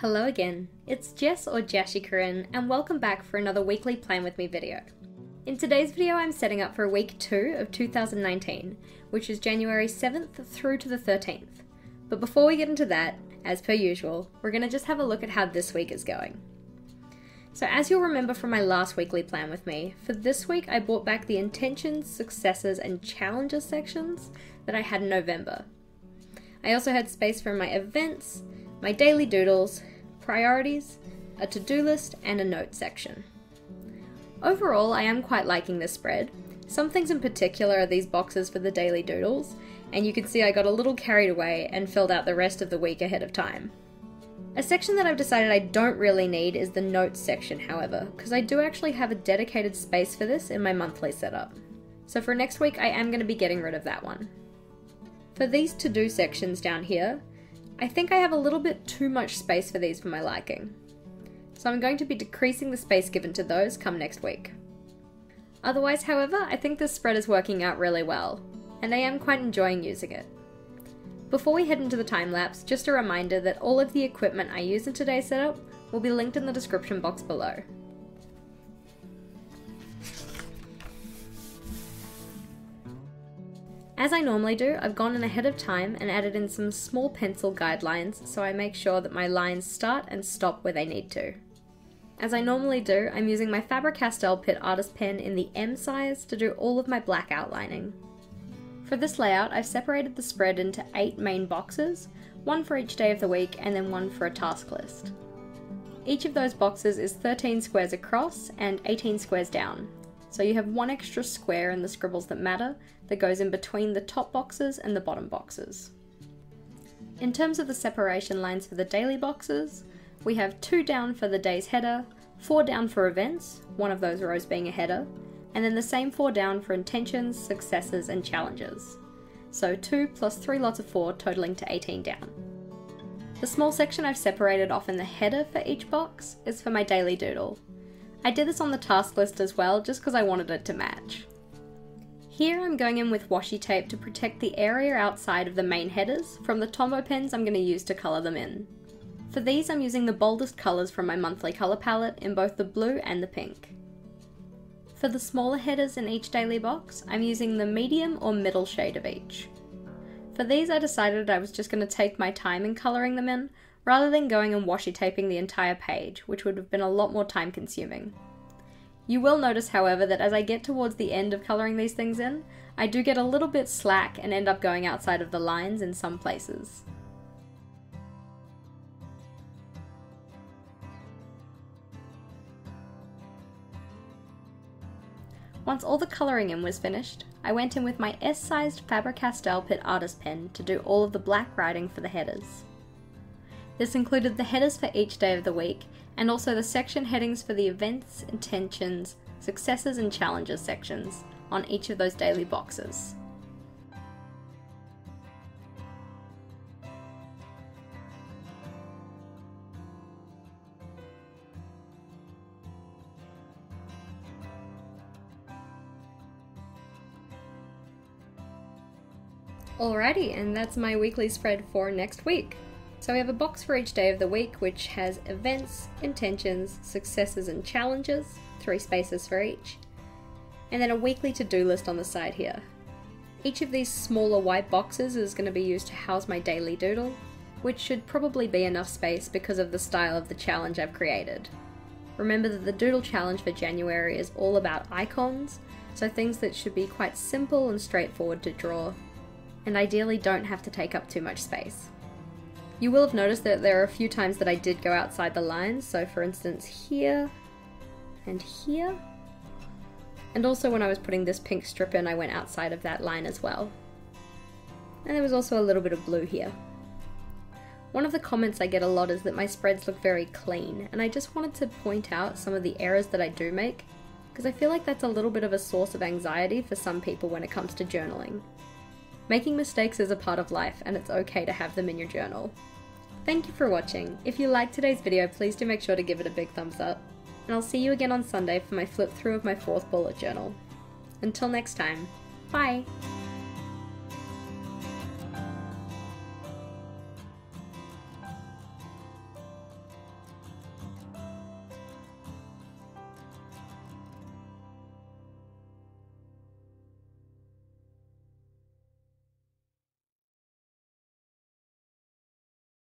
Hello again, it's Jess or JashiiCorrin and welcome back for another weekly Plan With Me video. In today's video I'm setting up for week 2 of 2019, which is January 7th through to the 13th. But before we get into that, as per usual, we're going to just have a look at how this week is going. So as you'll remember from my last weekly Plan With Me, for this week I brought back the intentions, successes and challenges sections that I had in November. I also had space for my events, my daily doodles, priorities, a to-do list, and a notes section. Overall, I am quite liking this spread. Some things in particular are these boxes for the daily doodles, and you can see I got a little carried away and filled out the rest of the week ahead of time. A section that I've decided I don't really need is the notes section, however, because I do actually have a dedicated space for this in my monthly setup. So for next week, I am going to be getting rid of that one. For these to-do sections down here, I think I have a little bit too much space for these for my liking. So I'm going to be decreasing the space given to those come next week. Otherwise, however, I think this spread is working out really well, and I am quite enjoying using it. Before we head into the time lapse, just a reminder that all of the equipment I use in today's setup will be linked in the description box below. As I normally do, I've gone in ahead of time and added in some small pencil guidelines so I make sure that my lines start and stop where they need to. As I normally do, I'm using my Faber-Castell Pitt Artist Pen in the M size to do all of my black outlining. For this layout, I've separated the spread into 8 main boxes, one for each day of the week and then one for a task list. Each of those boxes is 13 squares across and 18 squares down. So you have one extra square in the scribbles that matter that goes in between the top boxes and the bottom boxes. In terms of the separation lines for the daily boxes, we have 2 down for the day's header, 4 down for events, one of those rows being a header, and then the same 4 down for intentions, successes and challenges. So 2 plus 3 lots of 4 totaling to 18 down. The small section I've separated off in the header for each box is for my daily doodle. I did this on the task list as well, just because I wanted it to match. Here I'm going in with washi tape to protect the area outside of the main headers from the Tombow pens I'm going to use to colour them in. For these I'm using the boldest colours from my monthly colour palette in both the blue and the pink. For the smaller headers in each daily box, I'm using the medium or middle shade of each. For these I decided I was just going to take my time in colouring them in, rather than going and washi taping the entire page, which would have been a lot more time consuming. You will notice, however, that as I get towards the end of colouring these things in, I do get a little bit slack and end up going outside of the lines in some places. Once all the colouring in was finished, I went in with my S-sized Faber-Castell Pitt Artist Pen to do all of the black writing for the headers. This included the headers for each day of the week, and also the section headings for the events, intentions, successes and challenges sections on each of those daily boxes. Alrighty, and that's my weekly spread for next week. So we have a box for each day of the week which has events, intentions, successes and challenges, 3 spaces for each, and then a weekly to-do list on the side here. Each of these smaller white boxes is going to be used to house my daily doodle, which should probably be enough space because of the style of the challenge I've created. Remember that the doodle challenge for January is all about icons, so things that should be quite simple and straightforward to draw, and ideally don't have to take up too much space. You will have noticed that there are a few times that I did go outside the lines, so for instance here, and here, and also when I was putting this pink strip in I went outside of that line as well. And there was also a little bit of blue here. One of the comments I get a lot is that my spreads look very clean, and I just wanted to point out some of the errors that I do make, because I feel like that's a little bit of a source of anxiety for some people when it comes to journaling. Making mistakes is a part of life, and it's okay to have them in your journal. Thank you for watching. If you liked today's video, please do make sure to give it a big thumbs up. And I'll see you again on Sunday for my flip through of my 4th bullet journal. Until next time, bye!